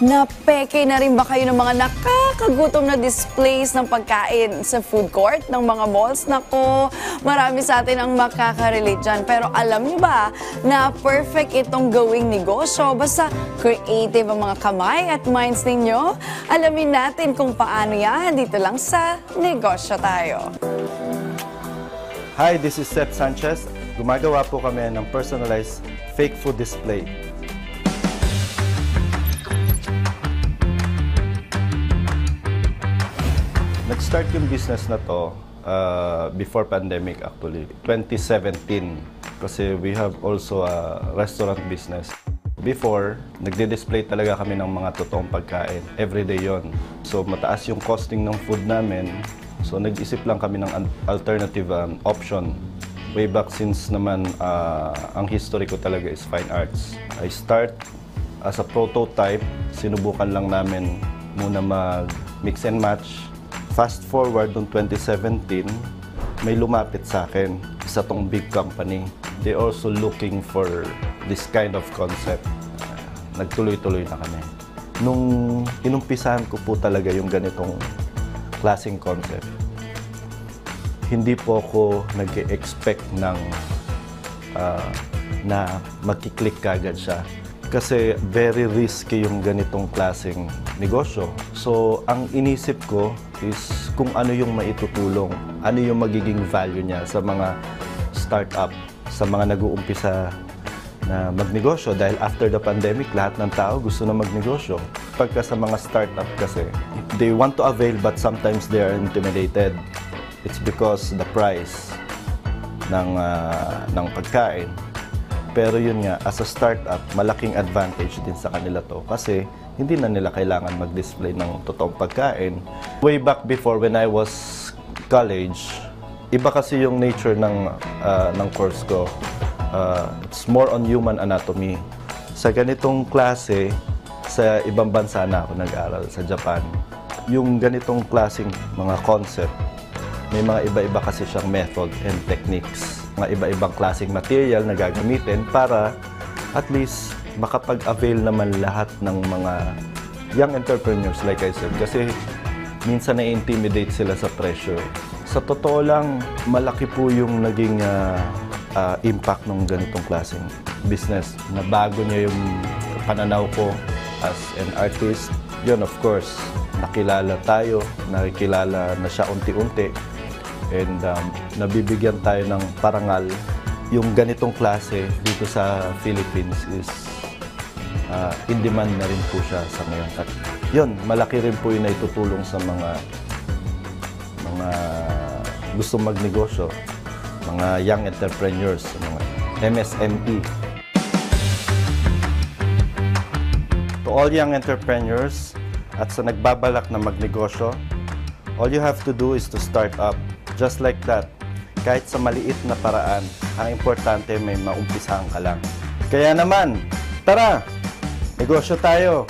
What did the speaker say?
Napeke na rin ba kayo ng mga nakakagutom na displays ng pagkain sa food court ng mga malls? Nako, marami sa atin ang makaka-relate dyan. Pero alam niyo ba na perfect itong gawing negosyo? Basta creative ang mga kamay at minds ninyo. Alamin natin kung paano yan dito lang sa Negosyo Tayo. Hi, this is Seth Sanchez. Gumagawa po kami ng personalized fake food display. Nag-start yung business na to before pandemic actually, 2017. Kasi we have also a restaurant business. Before, nagde-display talaga kami ng mga totoong pagkain. Everyday yon. So mataas yung costing ng food namin. So nag-isip lang kami ng alternative option. Way back since naman ang history ko talaga is fine arts. I start as a prototype. Sinubukan lang namin muna mag-mix and match. Fast forward noong 2017, may lumapit sa akin, isa tong big company. They also looking for this kind of concept. Nagtuloy-tuloy na kami. Nung inumpisahan ko po talaga yung ganitong klaseng concept, hindi po ako nag-expect ng na magkiklik kagad siya. Kasi very risky yung ganitong klaseng negosyo. So, ang inisip ko is kung ano yung maitutulong, ano yung magiging value niya sa mga startup, sa mga nag-uumpisa na magnegosyo. Dahil after the pandemic, lahat ng tao gusto na magnegosyo. Pagka sa mga startup kasi, they want to avail but sometimes they are intimidated. It's because the price ng pagkain. Pero yun nga, as a startup, malaking advantage din sa kanila to kasi hindi na nila kailangan mag-display ng totoong pagkain. Way back before when I was college, iba kasi yung nature ng course ko. It's more on human anatomy. Sa ganitong klase, sa ibang bansa na ako nag-aral, sa Japan. Yung ganitong klaseng mga concept, may mga iba-iba kasi siyang method and techniques. Mga iba-ibang klaseng material na gagamitin para at least makapag-avail naman lahat ng mga young entrepreneurs like I said. Kasi minsan na-intimidate sila sa presyo. Sa totoo lang, malaki po yung naging impact ng ganitong klaseng business. Nabago niya yung pananaw ko as an artist. Yun, of course, nakilala tayo, nakikilala na siya unti-unti. And nabibigyan tayo ng parangal. Yung ganitong klase dito sa Philippines is in demand na rin po siya sa ngayon. At yun, malaki rin po yung naitutulong sa mga gusto magnegosyo, mga young entrepreneurs, mga MSME. To all young entrepreneurs at sa nagbabalak na magnegosyo, all you have to do is to start up. Just like that, kahit sa maliit na paraan, ang importante may maumpisahan ka lang. Kaya naman, tara, negosyo tayo!